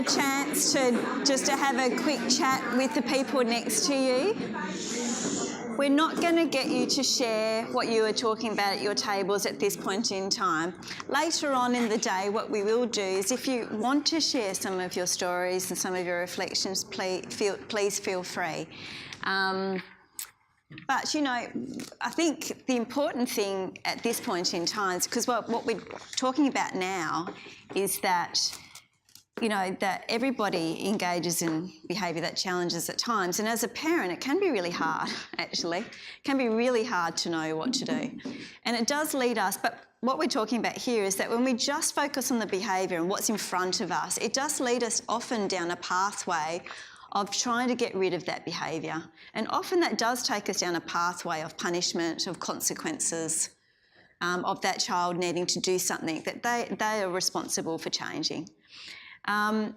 a chance to have a quick chat with the people next to you. We're not going to get you to share what you were talking about at your tables at this point in time. Later on in the day, what we will do is if you want to share some of your stories and some of your reflections, please feel free. But, you know, I think the important thing at this point in time is because what we're talking about now is that, you know, that everybody engages in behaviour that challenges at times. And as a parent, it can be really hard, actually. It can be really hard to know what to do. And it does lead us, but what we're talking about here is that when we just focus on the behaviour and what's in front of us, it does lead us often down a pathway of trying to get rid of that behaviour. And often that does take us down a pathway of punishment, of consequences, of that child needing to do something that they are responsible for changing. And,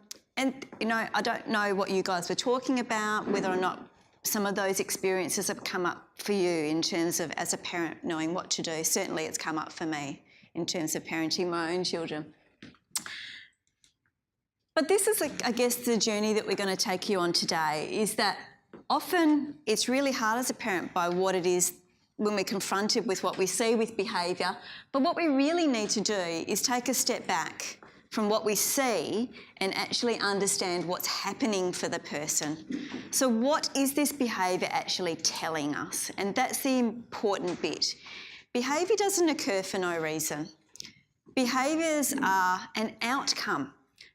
you know, I don't know what you guys were talking about, whether or not some of those experiences have come up for you in terms of, as a parent, knowing what to do. Certainly it's come up for me in terms of parenting my own children. But this is, I guess, the journey that we're going to take you on today, is that often it's really hard as a parent by what it is when we're confronted with what we see with behaviour. But what we really need to do is take a step back from what we see and actually understand what's happening for the person. So what is this behaviour actually telling us? And that's the important bit. Behaviour doesn't occur for no reason. Behaviours are an outcome.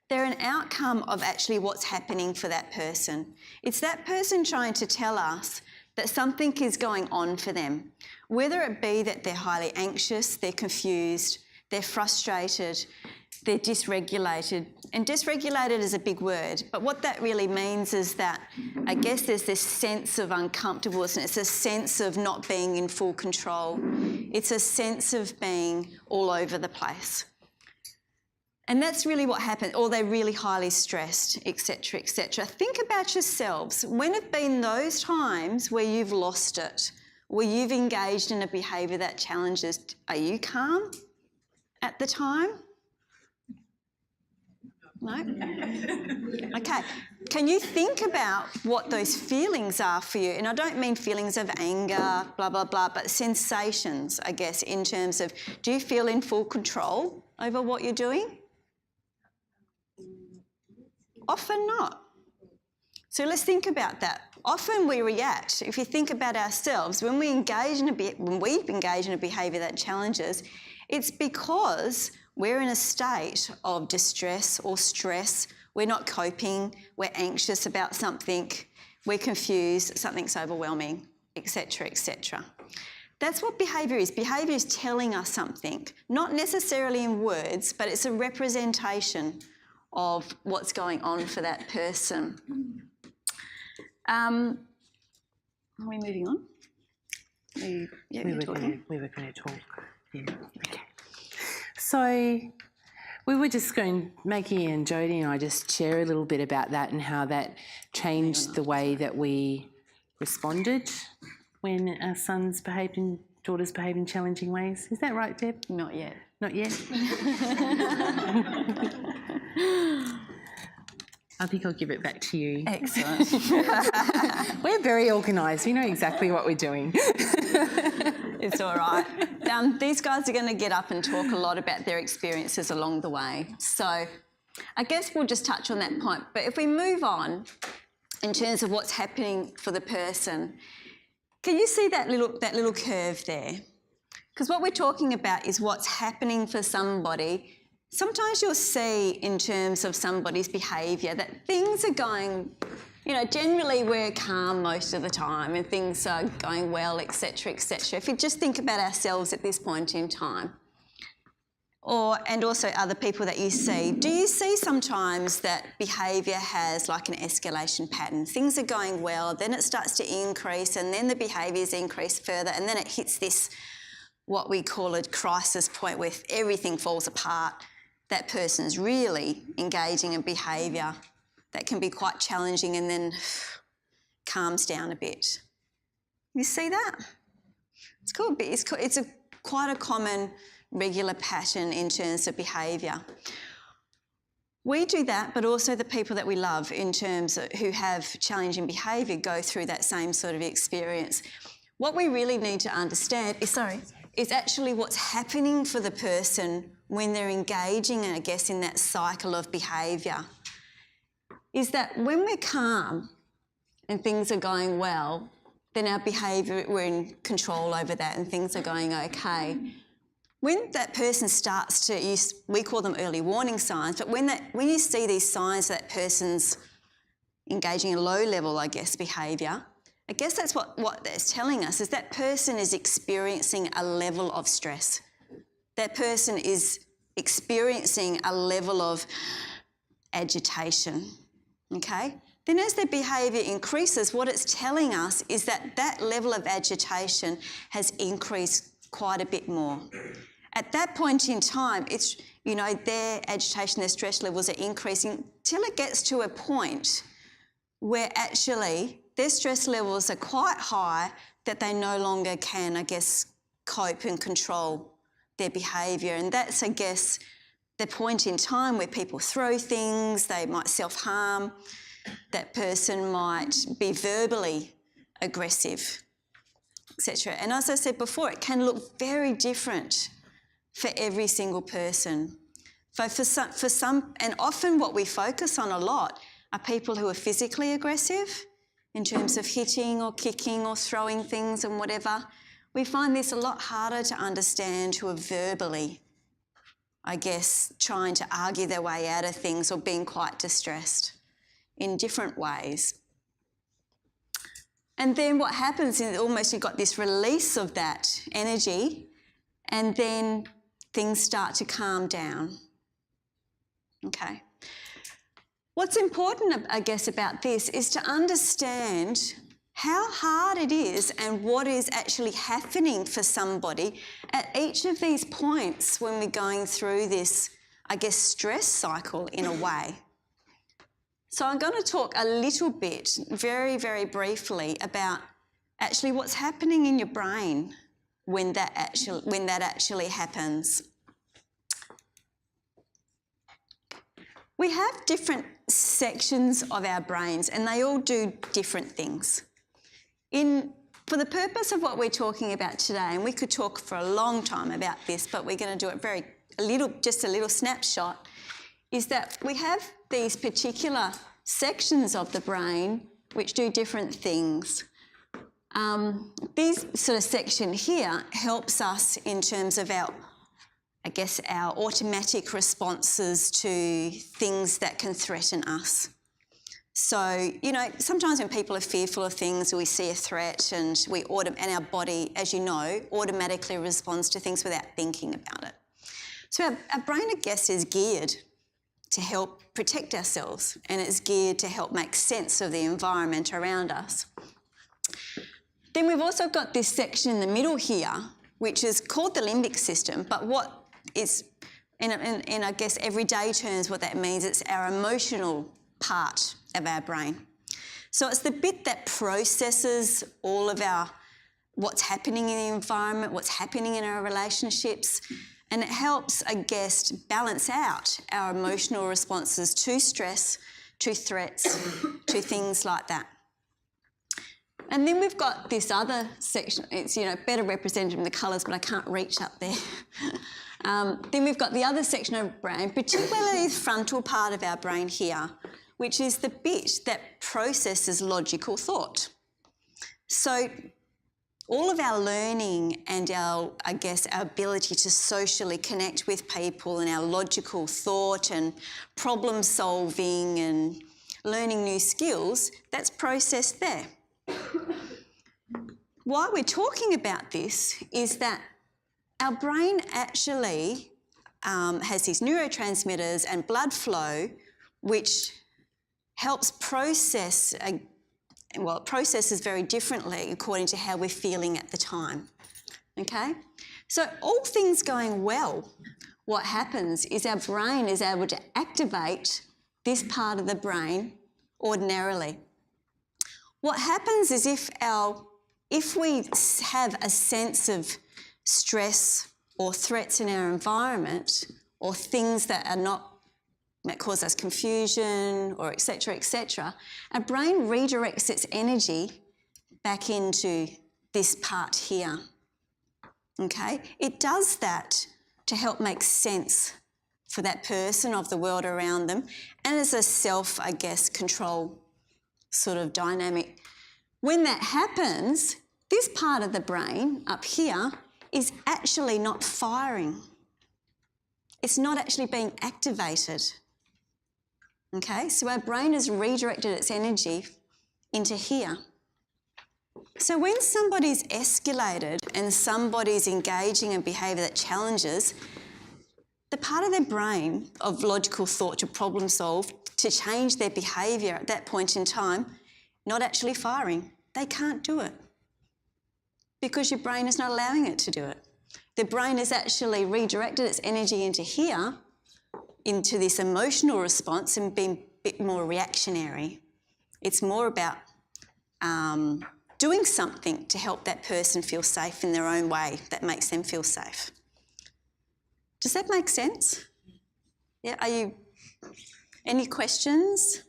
They're an outcome of actually what's happening for that person. It's that person trying to tell us that something is going on for them, whether it be that they're highly anxious, they're confused, they're frustrated, they're dysregulated. And dysregulated is a big word, but what that really means is that I guess there's this sense of uncomfortableness, and it's a sense of not being in full control. It's a sense of being all over the place. And that's really what happened, or they're really highly stressed, etc., etc. Think about yourselves. When have been those times where you've lost it, where you've engaged in a behaviour that challenges? Are you calm at the time? No? Okay. Can you think about what those feelings are for you? And I don't mean feelings of anger, blah, blah, blah, but sensations, I guess, in terms of, do you feel in full control over what you're doing? Often not. So let's think about that. Often we react. If you think about ourselves, when we've engaged in a behaviour that challenges, it's because we're in a state of distress or stress. We're not coping. We're anxious about something. We're confused. Something's overwhelming, etc., etc. That's what behaviour is. Behaviour is telling us something, not necessarily in words, but it's a representation of what's going on for that person. Are we moving on? We were going to talk. Yeah. Okay. So we were just going, Maggie and Jodie and I just share a little bit about that and how that changed the way that we responded when our sons behaved and daughters behaved in challenging ways. Is that right, Deb? Not yet. Not yet? I think I'll give it back to you. Excellent. We're very organised. We know exactly what we're doing. It's all right. These guys are going to get up and talk a lot about their experiences along the way. So I guess we'll just touch on that point. But if we move on in terms of what's happening for the person, can you see that little curve there? Because what we're talking about is what's happening for somebody. Sometimes you'll see in terms of somebody's behaviour that things are going, you know, generally we're calm most of the time and things are going well, etc., etc. If you just think about ourselves at this point in time, and also other people that you see, do you see sometimes that behaviour has like an escalation pattern? Things are going well, then it starts to increase, and then the behaviours increase further, and then it hits this, what we call a crisis point, where everything falls apart. That person's really engaging in behaviour that can be quite challenging and then calms down a bit. You see that? It's cool. It's quite a common regular pattern in terms of behaviour. We do that, but also the people that we love in terms of who have challenging behaviour go through that same sort of experience. What we really need to understand is actually what's happening for the person when they're engaging, I guess, in that cycle of behaviour. Is that when we're calm and things are going well, then our behaviour, we're in control over that and things are going okay. When that person starts to use, we call them early warning signs, but when you see these signs that person's engaging in low level, I guess, behaviour, I guess that's what that's telling us, is that person is experiencing a level of stress. That person is experiencing a level of agitation, okay? Then as their behaviour increases, what it's telling us is that that level of agitation has increased quite a bit more. At that point in time, it's, you know, their agitation, their stress levels are increasing till it gets to a point where actually their stress levels are quite high that they no longer can, I guess, cope and control their behaviour. And that's, I guess, the point in time where people throw things, they might self-harm, that person might be verbally aggressive, etc. And as I said before, it can look very different for every single person. For some, and often what we focus on a lot are people who are physically aggressive in terms of hitting or kicking or throwing things and whatever. We find this a lot harder to understand who are verbally, I guess, trying to argue their way out of things or being quite distressed in different ways. And then what happens is almost you've got this release of that energy and then things start to calm down. Okay. What's important, I guess, about this is to understand how hard it is and what is actually happening for somebody at each of these points when we're going through this, I guess, stress cycle in a way. So I'm going to talk a little bit, very, very briefly, about actually what's happening in your brain when that actually happens. We have different sections of our brains and they all do different things. For the purpose of what we're talking about today, and we could talk for a long time about this, but we're going to do it just a little snapshot, is that we have these particular sections of the brain which do different things. This sort of section here helps us in terms of our automatic responses to things that can threaten us. So, you know, sometimes when people are fearful of things, we see a threat and our body, as you know, automatically responds to things without thinking about it. So our brain, I guess, is geared to help protect ourselves and it's geared to help make sense of the environment around us. Then we've also got this section in the middle here, which is called the limbic system, but what is, in I guess everyday terms, what that means, it's our emotional part of our brain. So it's the bit that processes all of what's happening in the environment, what's happening in our relationships, and it helps, I guess, balance out our emotional responses to stress, to threats, to things like that. And then we've got this other section, it's, you know, better represented in the colours, but I can't reach up there. Then we've got the other section of the brain, particularly the frontal part of our brain here, which is the bit that processes logical thought. So all of our learning and our ability to socially connect with people and our logical thought and problem solving and learning new skills, that's processed there. Why we're talking about this is that our brain actually has these neurotransmitters and blood flow which helps process, it processes very differently according to how we're feeling at the time, okay? So all things going well, what happens is our brain is able to activate this part of the brain ordinarily. What happens is if we have a sense of stress or threats in our environment or things that are not might cause us confusion or etc., our brain redirects its energy back into this part here, okay? It does that to help make sense for that person of the world around them, and as a self, I guess, control sort of dynamic. When that happens, this part of the brain up here is actually not firing. It's not actually being activated. Okay, so our brain has redirected its energy into here. So when somebody's escalated and somebody's engaging in behaviour that challenges, the part of their brain of logical thought to problem solve, to change their behaviour at that point in time, not actually firing. They can't do it because your brain is not allowing it to do it. The brain has actually redirected its energy into here, into this emotional response, and been a bit more reactionary. It's more about doing something to help that person feel safe in their own way that makes them feel safe. Does that make sense? Yeah, any questions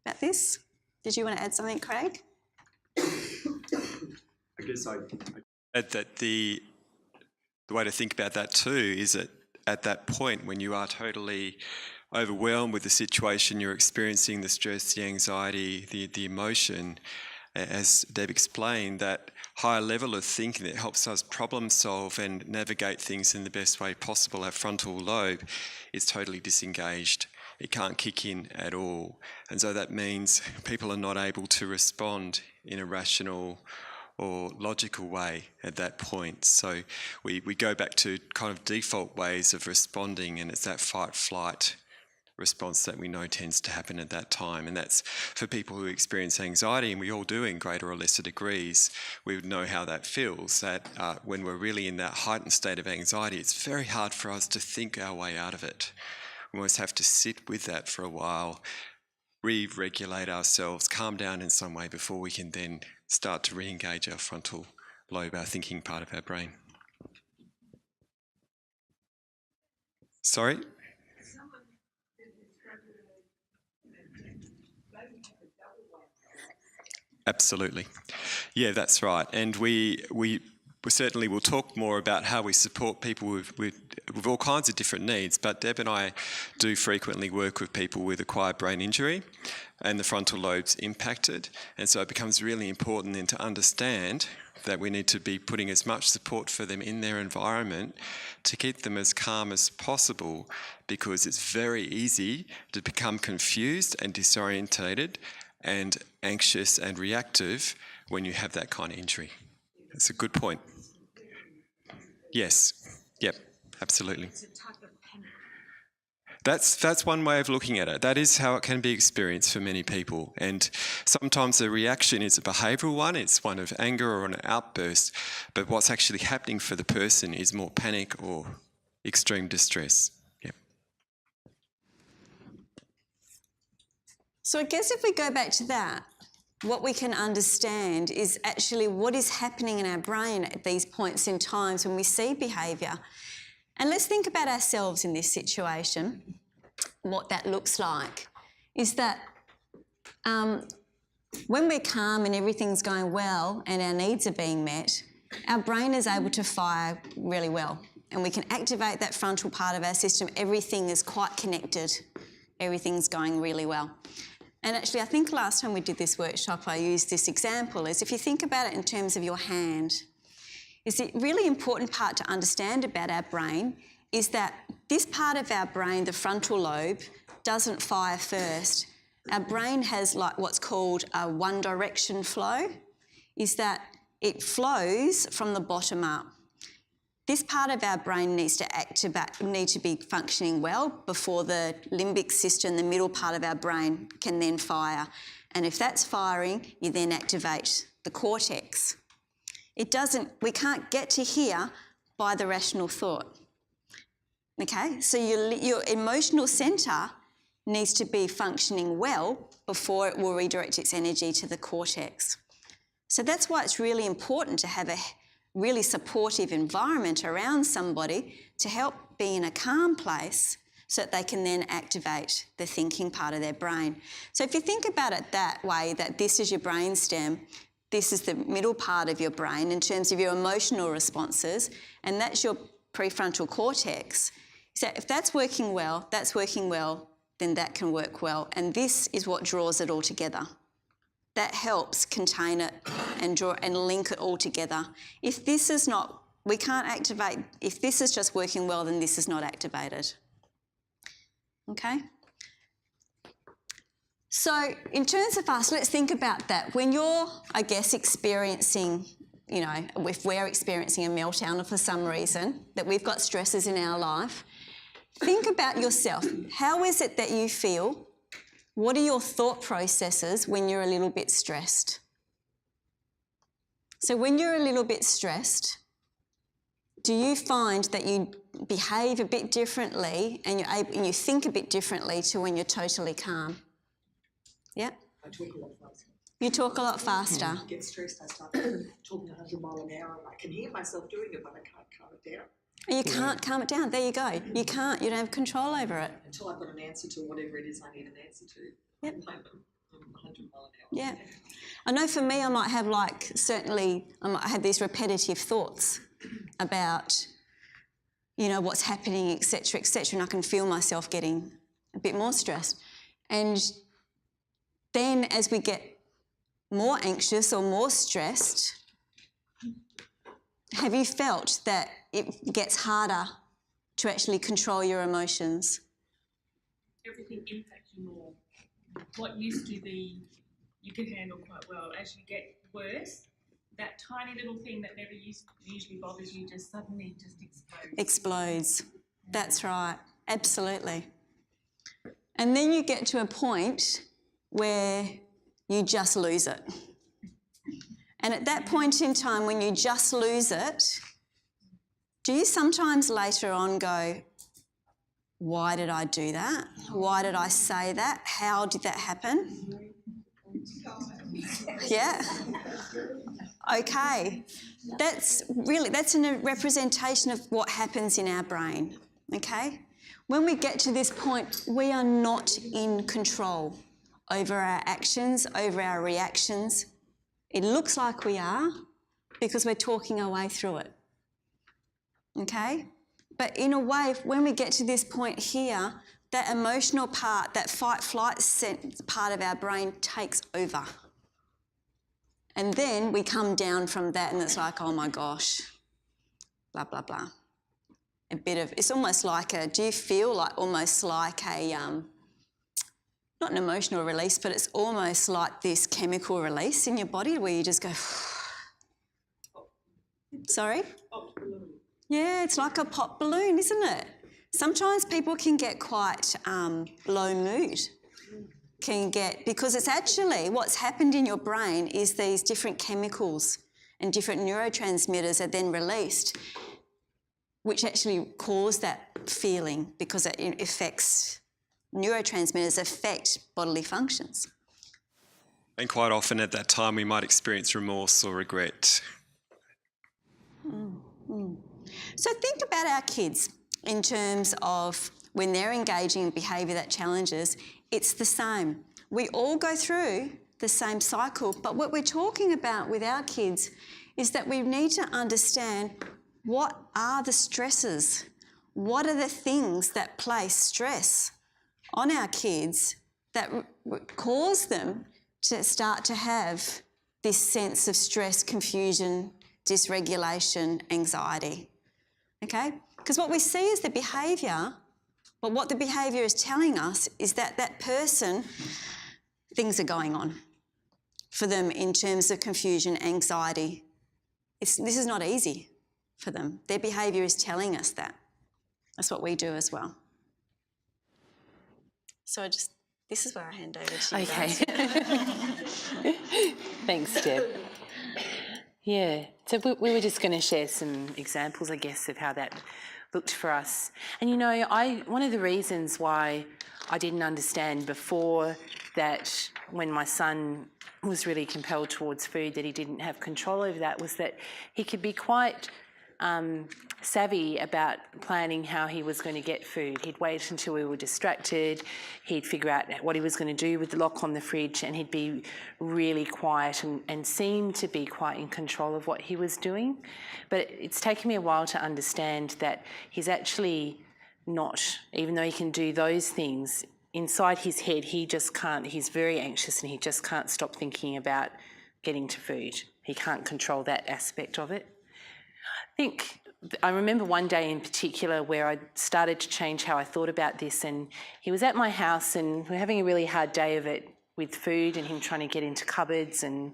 about this? Did you want to add something, Craig? I guess I add that the way to think about that too is that at that point when you are totally overwhelmed with the situation you're experiencing, the stress, the anxiety, the emotion, as Deb explained, that higher level of thinking that helps us problem solve and navigate things in the best way possible, our frontal lobe, is totally disengaged. It can't kick in at all. And so that means people are not able to respond in a rational or logical way at that point. So we go back to kind of default ways of responding, and it's that fight-flight response that we know tends to happen at that time. And that's for people who experience anxiety, and we all do in greater or lesser degrees. We would know how that feels, that when we're really in that heightened state of anxiety, it's very hard for us to think our way out of it. We almost have to sit with that for a while, re-regulate ourselves, calm down in some way before we can then start to re-engage our frontal lobe, our thinking part of our brain. Sorry? Absolutely. Yeah, that's right. And we certainly will talk more about how we support people with all kinds of different needs, but Deb and I do frequently work with people with acquired brain injury and the frontal lobe's impacted, and so it becomes really important then to understand that we need to be putting as much support for them in their environment to keep them as calm as possible, because it's very easy to become confused and disorientated and anxious and reactive when you have that kind of injury. That's a good point. Yes. Yep. Absolutely. It's a type of panic. That's one way of looking at it. That is how it can be experienced for many people. And sometimes the reaction is a behavioural one. It's one of anger or an outburst. But what's actually happening for the person is more panic or extreme distress. Yep. So I guess if we go back to that, what we can understand is actually what is happening in our brain at these points in times when we see behaviour. And let's think about ourselves in this situation, what that looks like. Is that when we're calm and everything's going well and our needs are being met, our brain is able to fire really well, and we can activate that frontal part of our system. Everything is quite connected. Everything's going really well. And actually, I think last time we did this workshop, I used this example, is if you think about it in terms of your hand, is the really important part to understand about our brain is that this part of our brain, the frontal lobe, doesn't fire first. Our brain has like what's called a one direction flow, is that it flows from the bottom up. This part of our brain needs to be functioning well before the limbic system, the middle part of our brain, can then fire. And if that's firing, you then activate the cortex. We can't get to here by the rational thought. Okay, so your emotional centre needs to be functioning well before it will redirect its energy to the cortex. So that's why it's really important to have a really supportive environment around somebody to help be in a calm place so that they can then activate the thinking part of their brain. So if you think about it that way, that this is your brainstem, this is the middle part of your brain in terms of your emotional responses, and that's your prefrontal cortex. So if that's working well, then that can work well. And this is what draws it all together. That helps contain it and draw and link it all together. If this is not, we can't activate, if this is just working well, then this is not activated. Okay? So in terms of us, let's think about that. When you're, I guess, experiencing, you know, if we're experiencing a meltdown or for some reason, that we've got stresses in our life, think about yourself. How is it that you feel? What are your thought processes when you're a little bit stressed? So when you're a little bit stressed, do you find that you behave a bit differently and you think a bit differently to when you're totally calm? Yeah? I talk a lot faster. You talk a lot faster. I get stressed, I start talking 100 miles an hour, and I can hear myself doing it, but I can't calm it down. And you can't calm it down. There you go. You can't. You don't have control over it. Until I've got an answer to whatever it is I need an answer to. Yep. I'm 100 miles an hour. Yeah. I know for me, I might have I might have these repetitive thoughts about, you know, what's happening, etc., and I can feel myself getting a bit more stressed. And then as we get more anxious or more stressed, have you felt that it gets harder to actually control your emotions? Everything impacts you more. What used to be you could handle quite well, as you get worse, that tiny little thing that never usually bothers you just suddenly just explodes. Explodes. That's right. Absolutely. And then you get to a point where you just lose it. And at that point in time, when you just lose it, do you sometimes later on go, why did I do that? Why did I say that? How did that happen? Yeah. Okay. That's a representation of what happens in our brain. Okay? When we get to this point, we are not in control over our actions, over our reactions. It looks like we are because we're talking our way through it. Okay? But in a way, when we get to this point here, that emotional part, that fight-flight part of our brain takes over. And then we come down from that and it's like, oh my gosh, blah, blah, blah. It's almost like do you feel like almost like not an emotional release, but it's almost like this chemical release in your body where you just go, sorry? Yeah, it's like a pop balloon, isn't it? Sometimes people can get quite low mood, because it's actually what's happened in your brain is these different chemicals and different neurotransmitters are then released, which actually cause that feeling because it affects, neurotransmitters affect bodily functions. And quite often at that time we might experience remorse or regret. So think about our kids in terms of when they're engaging in behaviour that challenges, it's the same. We all go through the same cycle, but what we're talking about with our kids is that we need to understand what are the stresses, what are the things that place stress on our kids that cause them to start to have this sense of stress, confusion, dysregulation, anxiety. Okay? Because what we see is the behaviour, but what the behaviour is telling us is that that person, things are going on for them in terms of confusion, anxiety. This is not easy for them. Their behaviour is telling us that. That's what we do as well. So this is where I hand over to you guys. Thanks, Deb. Yeah, so we were just going to share some examples, I guess, of how that looked for us. And, you know, one of the reasons why I didn't understand before that when my son was really compelled towards food that he didn't have control over that was that he could be quite savvy about planning how he was going to get food. He'd wait until we were distracted, he'd figure out what he was going to do with the lock on the fridge, and he'd be really quiet and seem to be quite in control of what he was doing. But it's taken me a while to understand that he's actually not, even though he can do those things, inside his head he just can't, he's very anxious and he just can't stop thinking about getting to food. He can't control that aspect of it. I remember one day in particular where I started to change how I thought about this, and he was at my house and we were having a really hard day of it with food and him trying to get into cupboards and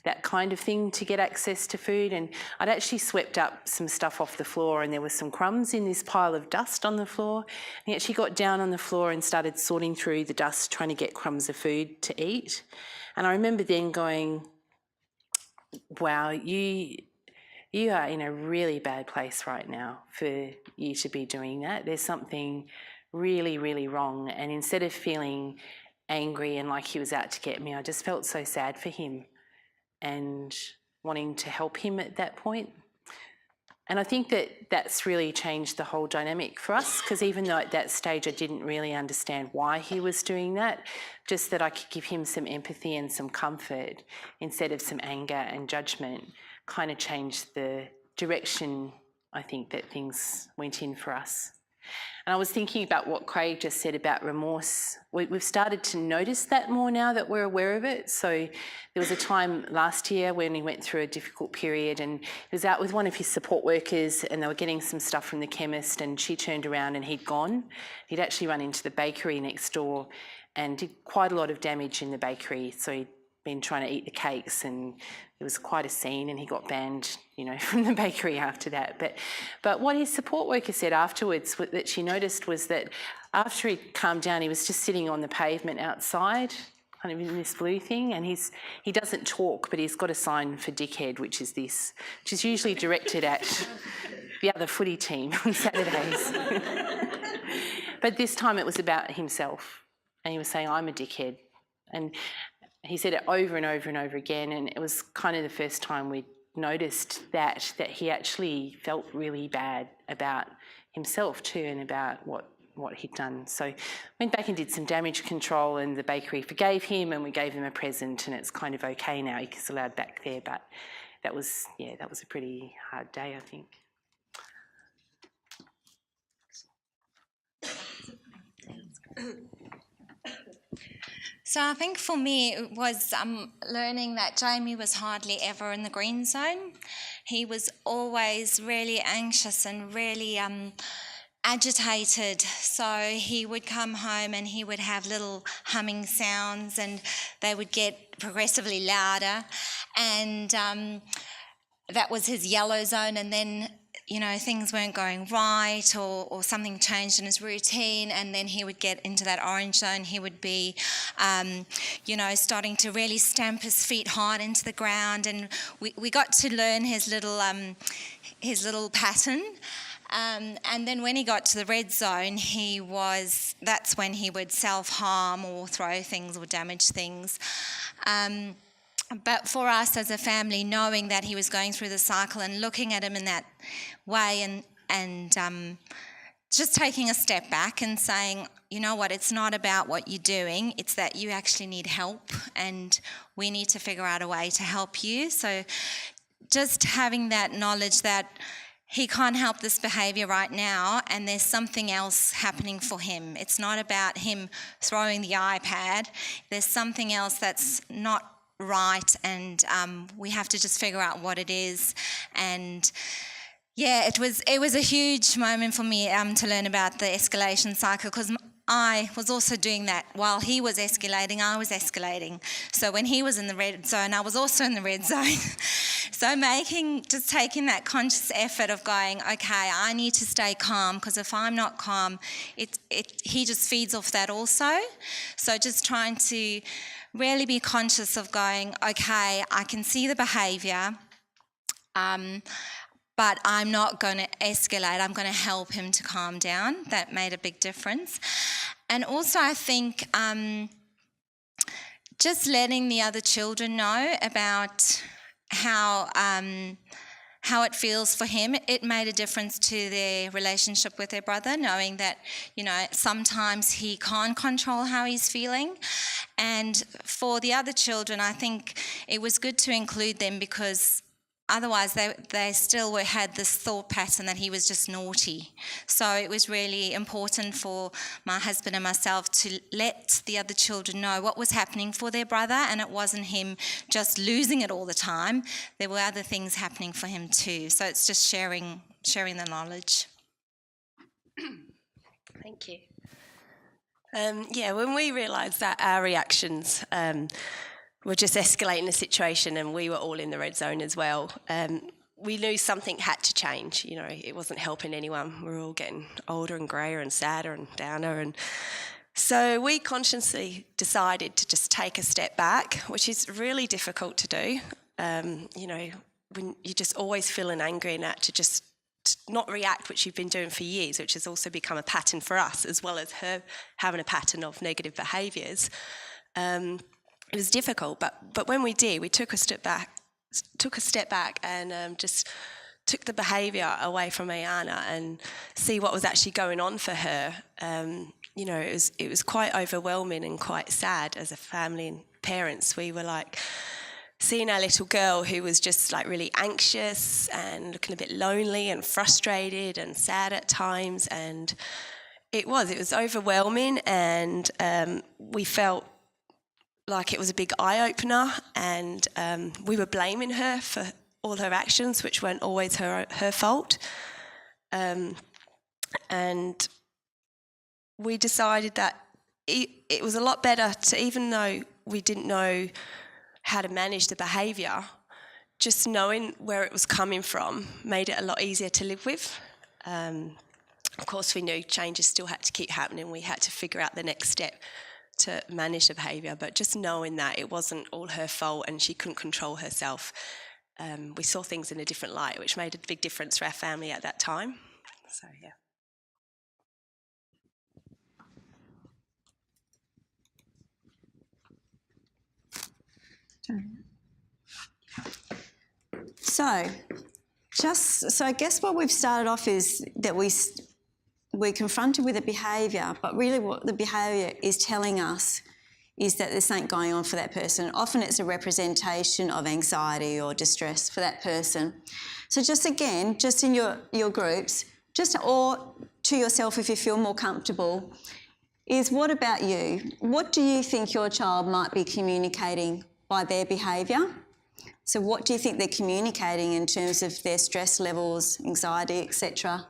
that kind of thing to get access to food. And I'd actually swept up some stuff off the floor and there was some crumbs in this pile of dust on the floor. And he actually got down on the floor and started sorting through the dust, trying to get crumbs of food to eat. And I remember then going, wow, you are in a really bad place right now for you to be doing that. There's something really, really wrong. And instead of feeling angry and like he was out to get me, I just felt so sad for him and wanting to help him at that point. And I think that that's really changed the whole dynamic for us, because even though at that stage I didn't really understand why he was doing that, just that I could give him some empathy and some comfort instead of some anger and judgment kind of changed the direction, I think, that things went in for us. And I was thinking about what Craig just said about remorse. We've started to notice that more now that we're aware of it. So there was a time last year when he went through a difficult period and he was out with one of his support workers and they were getting some stuff from the chemist, and she turned around and he'd gone. He'd actually run into the bakery next door and did quite a lot of damage in the bakery. So he'd been trying to eat the cakes and it was quite a scene, and he got banned, from the bakery after that. But what his support worker said afterwards that she noticed was that after he calmed down, he was just sitting on the pavement outside, kind of in this blue thing, and he doesn't talk, but he's got a sign for dickhead, which is usually directed at the other footy team on Saturdays. But this time it was about himself, and he was saying, "I'm a dickhead." And he said it over and over and over again, and it was kind of the first time we noticed that he actually felt really bad about himself too, and about what he'd done. So went back and did some damage control, and the bakery forgave him, and we gave him a present, and it's kind of okay now. He's allowed back there, but that was a pretty hard day, I think. So I think for me it was learning that Jamie was hardly ever in the green zone. He was always really anxious and really agitated. So he would come home and he would have little humming sounds, and they would get progressively louder. And that was his yellow zone. And then things weren't going right, or something changed in his routine, and then he would get into that orange zone. He would be, starting to really stamp his feet hard into the ground, and we got to learn his little pattern. And then when he got to the red zone, that's when he would self-harm or throw things or damage things. But for us as a family, knowing that he was going through the cycle and looking at him in that way, and just taking a step back and saying, you know what, it's not about what you're doing, it's that you actually need help, and we need to figure out a way to help you. So just having that knowledge that he can't help this behaviour right now, and there's something else happening for him. It's not about him throwing the iPad. There's something else that's not right, and we have to just figure out what it is. And it was a huge moment for me to learn about the escalation cycle, because I was also doing that. While he was escalating, I was escalating. So when he was in the red zone, I was also in the red zone. So taking that conscious effort of going, okay, I need to stay calm, because if I'm not calm, he just feeds off that also. So just trying to really be conscious of going, okay, I can see the behaviour, but I'm not going to escalate. I'm going to help him to calm down. That made a big difference. And also I think just letting the other children know about how how it feels for him. It made a difference to their relationship with their brother, knowing that, you know, sometimes he can't control how he's feeling. And for the other children, I think it was good to include them because otherwise they still had this thought pattern that he was just naughty. So it was really important for my husband and myself to let the other children know what was happening for their brother, and it wasn't him just losing it all the time. There were other things happening for him too. So it's just sharing the knowledge. Thank you. When we realised that our reactions were just escalating the situation, and we were all in the red zone as well, we knew something had to change. You know, it wasn't helping anyone. We were all getting older and greyer and sadder and downer, and so we consciously decided to just take a step back, which is really difficult to do. You know, when you're just always feeling angry and that, to just not react, which you've been doing for years, which has also become a pattern for us, as well as her having a pattern of negative behaviours. It was difficult, but when we did, we took a step back and just took the behaviour away from Ayana and see what was actually going on for her. You know, it was quite overwhelming and quite sad as a family and parents. We were like seeing our little girl who was just like really anxious and looking a bit lonely and frustrated and sad at times, and it was overwhelming, and we felt like it was a big eye-opener, and we were blaming her for all her actions, which weren't always her fault. And we decided that it was a lot better to, even though we didn't know how to manage the behaviour, just knowing where it was coming from made it a lot easier to live with. Of course, we knew changes still had to keep happening. We had to figure out the next step to manage the behaviour, but just knowing that it wasn't all her fault and she couldn't control herself, we saw things in a different light, which made a big difference for our family at that time. So, yeah. So I guess what we've started off is that we're confronted with a behaviour, but really what the behaviour is telling us is that there's something going on for that person. Often it's a representation of anxiety or distress for that person. So just again, just in your groups, or to yourself if you feel more comfortable, is what about you? What do you think your child might be communicating by their behaviour? So what do you think they're communicating in terms of their stress levels, anxiety, etc.?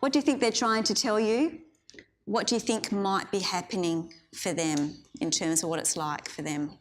What do you think they're trying to tell you? What do you think might be happening for them in terms of what it's like for them?